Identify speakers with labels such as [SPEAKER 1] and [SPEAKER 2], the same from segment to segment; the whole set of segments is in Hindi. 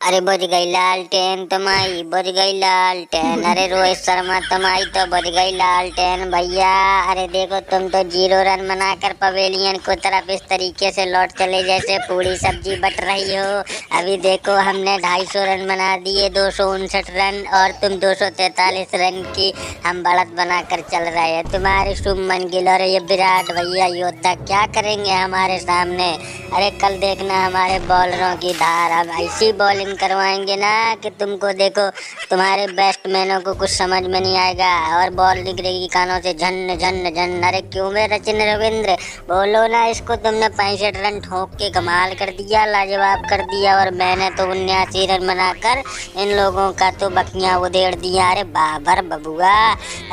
[SPEAKER 1] अरे बुझ गई लालटेन तुम्हारी, बुझ गई लालटेन। अरे रोहित शर्मा तुम्हारी तो बुझ गई लालटेन भैया। अरे देखो तुम तो 0 रन बनाकर पवेलियन को तरफ इस तरीके से लौट चले जैसे पूरी सब्जी बट रही हो। अभी देखो हमने 250 रन बना दिए, 259 रन, और तुम 243 रन की हम बढ़त बनाकर चल रहे हैं। तुम्हारे शुभमन गिल और ये विराट भैया योद्धा क्या करेंगे हमारे सामने। अरे कल देखना हमारे बॉलरों की धार, अब ऐसी बॉलिंग करवाएंगे ना कि तुमको देखो तुम्हारे बैट्समैनों को कुछ समझ में नहीं आएगा और बॉल निकलेगी कानों से झन झन झन। अरे क्यों बे सचिन रविंद्र, बोलो ना इसको, तुमने 65 रन ठोक के कमाल कर दिया, लाजवाब कर दिया, और मैंने तो 79 रन बनाकर इन लोगों का तो बखियां उधेड़ दिया। अरे बाबर बबुआ,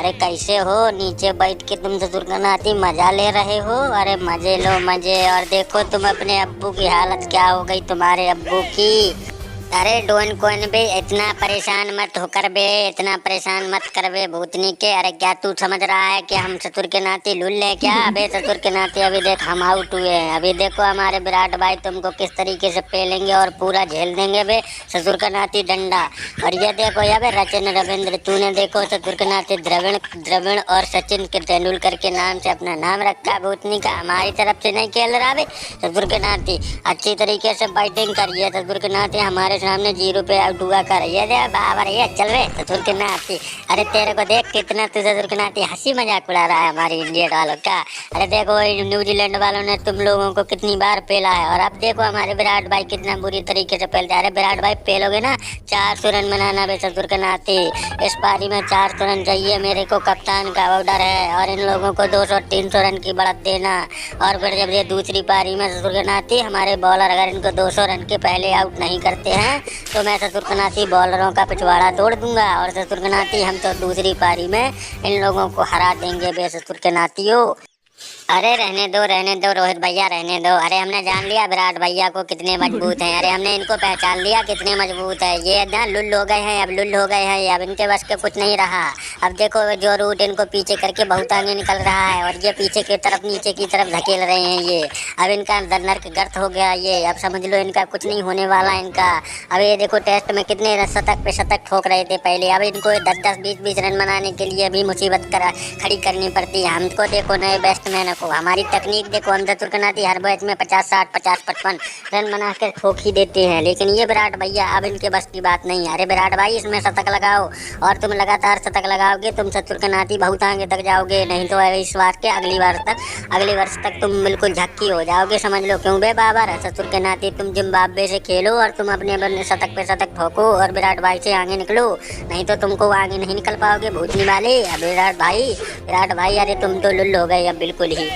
[SPEAKER 1] अरे कैसे हो, नीचे बैठ के तुम ससुरकनाती मजा ले रहे हो। अरे मजे लो मजे, और देखो तुम अपने अब्बू की हालत क्या हो गई, तुम्हारे अब्बू की। अरे डोन कोन बे, इतना परेशान मत होकर बे, इतना परेशान मत कर बे भूतनी के। अरे क्या तू समझ रहा है कि हम ससुर के नाती लुल्ले क्या बे। ससुर के नाती अभी देख हम आउट हुए हैं। अभी देखो हमारे विराट भाई तुमको किस तरीके से पेलेंगे और पूरा झेल देंगे बे ससुर का नाती डंडा। और ये देखो या बे सचिन रविंद्र, तूने देखो ससुर के नाती द्रविड़ द्रविड़ और सचिन के तेंदुलकर के नाम से अपना नाम रखा भूतनी का। हमारी तरफ से नहीं खेल रहा बे ससुर के नाती, अच्छी तरीके से बैटिंग करिए ससुर के नाती, हमारे सामने 0 पे आउट हुआ कर। ये दे बाबर, ये चल रहे ससुर के नाती। अरे तेरे को देख कितना तू ससुर के नाती हंसी मजाक उड़ा रहा है हमारी इंडिया वालों का। अरे देखो न्यूजीलैंड वालों ने तुम लोगों को कितनी बार पेला है, और अब देखो हमारे विराट भाई कितना बुरी तरीके से पेलते हैं। अरे विराट भाई पेलोगे ना 400 रन बनाना बे ससुर के नाती। इस पारी में 400 रन चाहिए मेरे को, कप्तान का ऑर्डर है, और इन लोगों को 200-300 रन की बढ़त देना। और फिर जब ये दूसरी पारी में ससुर के नाती हमारे बॉलर अगर इनको 200 रन के पहले आउट नहीं करते हैं तो मैं ससुरकनाती बॉलरों का पिछवाड़ा तोड़ दूंगा, और ससुरकनाती हम तो दूसरी पारी में इन लोगों को हरा देंगे बे ससुरकनातियों। अरे रहने दो रोहित भैया, रहने दो। अरे हमने जान लिया विराट भैया को कितने मजबूत हैं, अरे हमने इनको पहचान लिया कितने मजबूत है। ये ना लुल हो गए हैं, अब लुल हो गए हैं, अब इनके बस के कुछ नहीं रहा। अब देखो जो रूट इनको पीछे करके बहुत आगे निकल रहा है, और ये पीछे की तरफ नीचे की तरफ धकेल रहे हैं। ये अब इनका नर्क गर्त हो गया, ये अब समझ लो इनका कुछ नहीं होने वाला इनका। अब ये देखो टेस्ट में कितने शतक पे शतक ठोक रहे थे पहले, अब इनको 10-10 20-20 रन बनाने के लिए भी मुसीबत खड़ी करनी पड़ती है। हमको देखो नए बैट्समैन को, हमारी तकनीक देखो, हम ससुरकनाती हर मैच में 50-60 50-55 रन बना कर ठोक ही देते हैं, लेकिन ये विराट भैया अब इनके बस की बात नहीं है। अरे विराट भाई इसमें शतक लगाओ, और तुम लगातार शतक लगाओगे तुम ससुरकनाती बहुत आगे तक जाओगे, नहीं तो इस बार के अगले वर्ष तक तुम बिल्कुल झक्की हो जाओगे, समझ लो। क्यों बे बाबर, ससुरकनाती तुम जिम्बाब्वे से खेलो और तुम अपने शतक पे शतक ठोको और विराट भाई से आगे निकलो, नहीं तो तुमको आगे नहीं निकल पाओगे भूतनी वाले। अब विराट भाई अरे तुम तो लुल्ल हो गए अब बिल्कुल ही।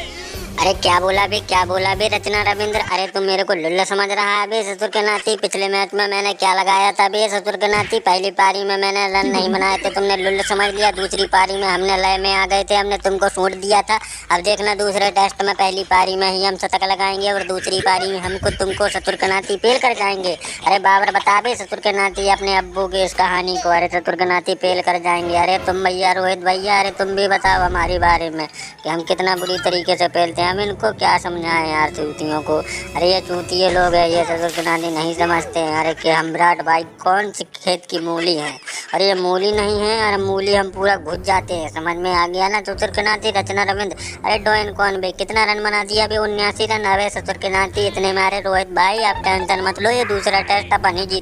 [SPEAKER 1] अरे क्या बोला बे रचना रविंद्र, अरे तुम मेरे को लुल्ला समझ रहा है बे ससुर के नाती। पिछले मैच में मैंने क्या लगाया था बे ससुर के नाती, पहली पारी में मैंने रन नहीं बनाए थे, तुमने लुल्ला समझ लिया। दूसरी पारी में हमने लय में आ गए थे, हमने तुमको सूट दिया था। अब देखना दूसरे टेस्ट में पहली पारी में ही हम शतक लगाएंगे और दूसरी पारी में हमको तुमको ससुर के नाती पेल कर जाएंगे। अरे बाबर बता बे ससुर के नाती अपने अब्बू की इस कहानी को, अरे ससुर के नाती पेल कर जाएंगे। अरे तुम भैया रोहित भैया, अरे तुम भी बताओ हमारे बारे में कि हम कितना बुरी तरीके से पेलते हैं, हम इनको क्या समझाएं यार चूतियों को। अरे ये चूतिए लोग हैं, ये ससुरकनाती नहीं समझते हैं अरे कि हम विराट भाई कौन सी खेत की मूली है, और ये मूली नहीं है, अरे मूली हम पूरा घुस जाते हैं, समझ में आ गया ना ससुरकनाती रचना रविंद्र। अरे डोइन कौन बे, कितना रन बना दिया अभी 79 रन। अरे ससुरकनाती इतने मारे रोहित भाई, आप टेंशन मत लो, ये दूसरा टेस्ट अपन ही जीत